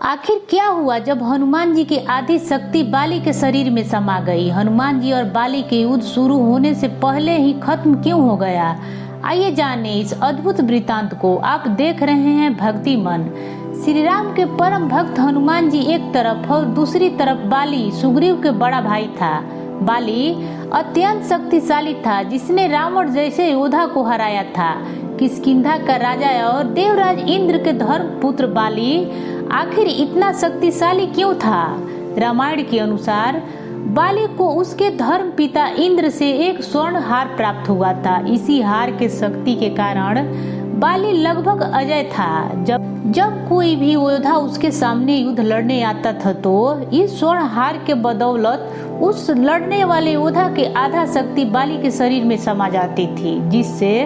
आखिर क्या हुआ जब हनुमान जी की आधी शक्ति बाली के शरीर में समा गई? हनुमान जी और बाली के युद्ध शुरू होने से पहले ही खत्म क्यों हो गया? आइए जाने इस अद्भुत वृतांत को। आप देख रहे हैं भक्ति मन। श्री राम के परम भक्त हनुमान जी एक तरफ और दूसरी तरफ बाली सुग्रीव के बड़ा भाई था। बाली अत्यंत शक्तिशाली था, जिसने रावण जैसे योद्धा को हराया था। किष्किंधा का राजा और देवराज इंद्र के धर्म पुत्र बाली आखिर इतना शक्तिशाली क्यों था? रामायण के अनुसार बाली को उसके धर्म पिता इंद्र से एक स्वर्ण हार प्राप्त हुआ था। इसी हार के शक्ति के कारण बाली लगभग अजय था। जब कोई भी योद्धा उसके सामने युद्ध लड़ने आता था तो इस स्वर्ण हार के बदौलत उस लड़ने वाले योद्धा के आधा शक्ति बाली के शरीर में समा जाती थी, जिससे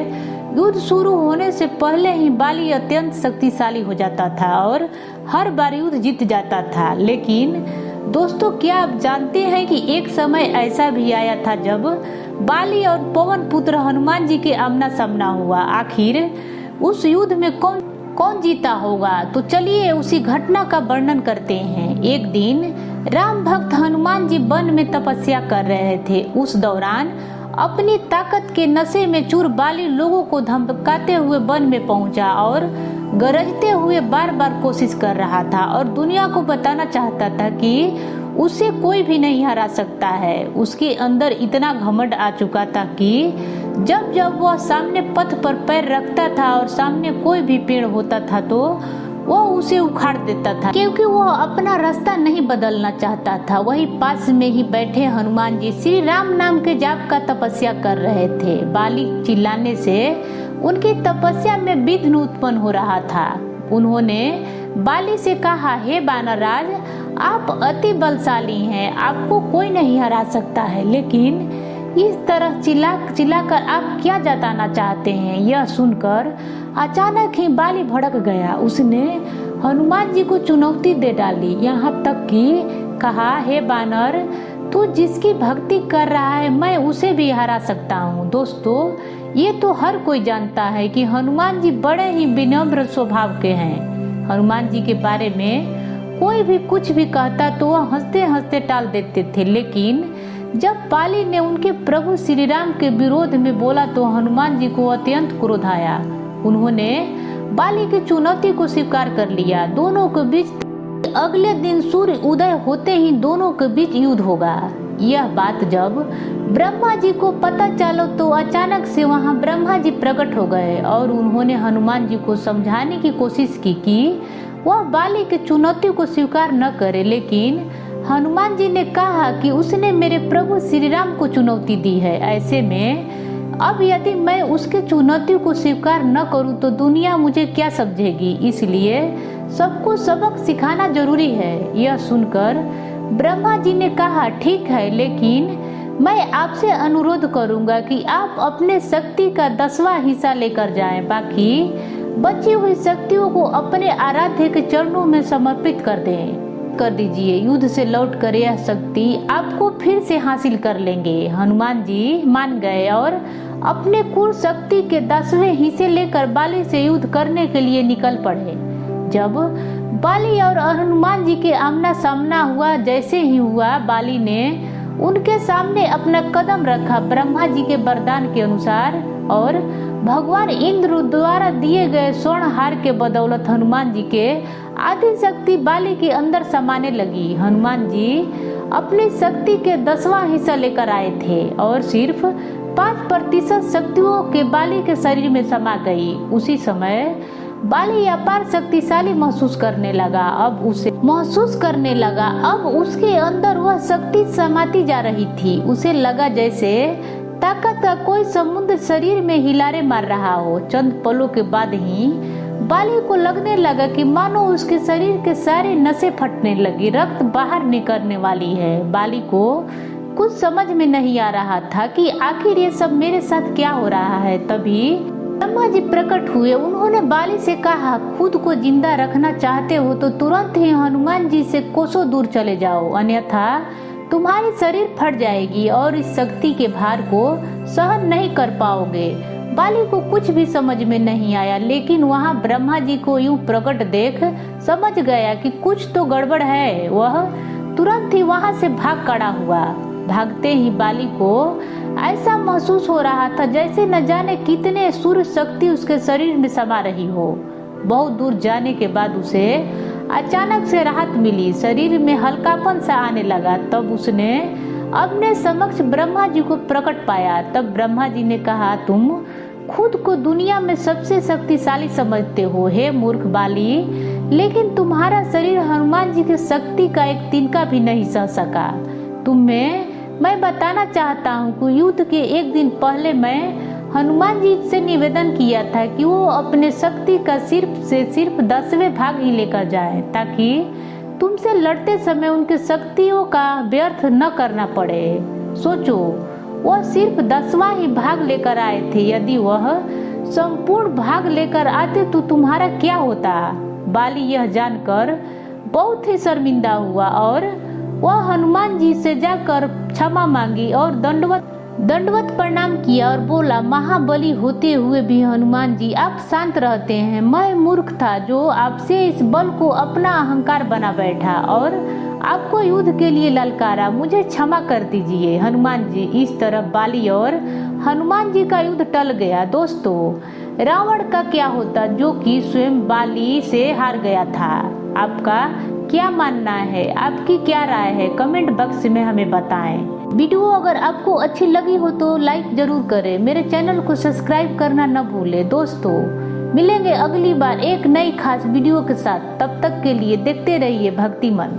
युद्ध शुरू होने से पहले ही बाली अत्यंत शक्तिशाली हो जाता था और हर बार युद्ध जीत जाता था। लेकिन दोस्तों, क्या आप जानते हैं कि एक समय ऐसा भी आया था जब बाली और पवन पुत्र हनुमान जी के आमना सामना हुआ। आखिर उस युद्ध में कौन जीता होगा? तो चलिए उसी घटना का वर्णन करते हैं। एक दिन राम भक्त हनुमान जी वन में तपस्या कर रहे थे। उस दौरान अपनी ताकत के नशे में चूर बाली लोगों को धमकाते हुए वन में पहुंचा और गरजते हुए बार बार कोशिश कर रहा था और दुनिया को बताना चाहता था कि उसे कोई भी नहीं हरा सकता है। उसके अंदर इतना घमंड आ चुका था कि जब जब वह सामने पथ पर पैर रखता था और सामने कोई भी पेड़ होता था तो वो उसे उखाड़ देता था, क्योंकि वह अपना रास्ता नहीं बदलना चाहता था। वही पास में ही बैठे हनुमान जी श्री राम नाम के जाप का तपस्या कर रहे थे। बाली चिल्लाने से उनकी तपस्या में विघ्न उत्पन्न हो रहा था। उन्होंने बाली से कहा, हे बानरराज, आप अति बलशाली हैं, आपको कोई नहीं हरा सकता है, लेकिन इस तरह चिल्लाकर आप क्या जताना चाहते हैं? यह सुनकर अचानक ही बाली भड़क गया। उसने हनुमान जी को चुनौती दे डाली, यहाँ तक कि कहा, हे बानर, तू जिसकी भक्ति कर रहा है मैं उसे भी हरा सकता हूँ। दोस्तों, ये तो हर कोई जानता है कि हनुमान जी बड़े ही विनम्र स्वभाव के हैं। हनुमान जी के बारे में कोई भी कुछ भी कहता तो वह हंसते हंसते टाल देते थे, लेकिन जब बाली ने उनके प्रभु श्री राम के विरोध में बोला तो हनुमान जी को अत्यंत क्रोध आया। उन्होंने बाली की चुनौती को स्वीकार कर लिया। दोनों के बीच अगले दिन सूर्य उदय होते ही दोनों के बीच युद्ध होगा। यह बात जब ब्रह्मा जी को पता चला तो अचानक से वहां ब्रह्मा जी प्रकट हो गए और उन्होंने हनुमान जी को समझाने की कोशिश की कि वह बाली की चुनौती को स्वीकार न करे, लेकिन हनुमान जी ने कहा कि उसने मेरे प्रभु श्री राम को चुनौती दी है। ऐसे में अब यदि मैं उसके चुनौती को स्वीकार न करूं तो दुनिया मुझे क्या समझेगी, इसलिए सबको सबक सिखाना जरूरी है। यह सुनकर ब्रह्मा जी ने कहा, ठीक है, लेकिन मैं आपसे अनुरोध करूंगा कि आप अपने शक्ति का 10वां हिस्सा लेकर जाएं, बाकी बची हुई शक्तियों को अपने आराध्य के चरणों में समर्पित कर दीजिए। युद्ध से लौट कर यह शक्ति आपको फिर से हासिल कर लेंगे। हनुमान जी मान गए और अपने कुल शक्ति के 10वें हिस्से लेकर बाली से युद्ध करने के लिए निकल पड़े। जब बाली और हनुमान जी के आमना सामना हुआ, जैसे ही हुआ बाली ने उनके सामने अपना कदम रखा। ब्रह्मा जी के वरदान के अनुसार और भगवान इंद्र द्वारा दिए गए स्वर्ण हार के बदौलत हनुमान जी के आधी शक्ति बाली के अंदर समाने लगी। हनुमान जी अपनी शक्ति के 10वां हिस्सा लेकर आए थे और सिर्फ 5% शक्तियों के बाली के शरीर में समा गई। उसी समय बाली अपार शक्तिशाली महसूस करने लगा। अब उसके अंदर वह शक्ति समाती जा रही थी। उसे लगा जैसे ताकत का कोई समुद्र शरीर में हिलारे मार रहा हो। चंद पलों के बाद ही बाली को लगने लगा कि मानो उसके शरीर के सारे नसें फटने लगी, रक्त बाहर निकलने वाली है। बाली को कुछ समझ में नहीं आ रहा था कि आखिर ये सब मेरे साथ क्या हो रहा है। तभी ब्रह्मा जी प्रकट हुए। उन्होंने बाली से कहा, खुद को जिंदा रखना चाहते हो तो तुरंत ही हनुमान जी से कोसों दूर चले जाओ, अन्यथा तुम्हारी शरीर फट जाएगी और इस शक्ति के भार को सहन नहीं कर पाओगे। बाली को कुछ भी समझ में नहीं आया, लेकिन वहाँ ब्रह्मा जी को यूं प्रकट देख समझ गया कि कुछ तो गड़बड़ है। वह तुरंत ही वहाँ से भाग खड़ा हुआ। भागते ही बाली को ऐसा महसूस हो रहा था जैसे न जाने कितने सूर्य शक्ति उसके शरीर में समा रही हो। बहुत दूर जाने के बाद उसे अचानक से राहत मिली, शरीर में हल्कापन सा आने लगा। तब उसने अपने समक्ष ब्रह्मा जी को प्रकट पाया। तब ब्रह्मा जी ने कहा, तुम खुद को दुनिया में सबसे शक्तिशाली समझते हो हे मूर्ख बाली, लेकिन तुम्हारा शरीर हनुमान जी की शक्ति का एक तिनका भी नहीं सह सका। तुम्हें मैं बताना चाहता हूँ कि युद्ध के एक दिन पहले मैं हनुमान जी से निवेदन किया था कि वो अपने शक्ति का सिर्फ 10वें भाग ही लेकर जाए, ताकि तुमसे लड़ते समय उनके शक्तियों का व्यर्थ न करना पड़े। सोचो, वह सिर्फ 10वां ही भाग लेकर आए थे। यदि वह संपूर्ण भाग लेकर आते तो तुम्हारा क्या होता। बाली यह जानकर बहुत ही शर्मिंदा हुआ और वह हनुमान जी से जाकर क्षमा मांगी और दंडवत प्रणाम किया और बोला, महाबली होते हुए भी हनुमान जी आप शांत रहते हैं। मैं मूर्ख था जो आपसे इस बल को अपना अहंकार बना बैठा और आपको युद्ध के लिए ललकारा। मुझे क्षमा कर दीजिए हनुमान जी। इस तरह बाली और हनुमान जी का युद्ध टल गया। दोस्तों, रावण का क्या होता जो कि स्वयं बाली से हार गया था। आपका क्या मानना है, आपकी क्या राय है, कमेंट बॉक्स में हमें बताएं। वीडियो अगर आपको अच्छी लगी हो तो लाइक जरूर करें, मेरे चैनल को सब्सक्राइब करना न भूलें। दोस्तों, मिलेंगे अगली बार एक नई खास वीडियो के साथ। तब तक के लिए देखते रहिए भक्तिमन।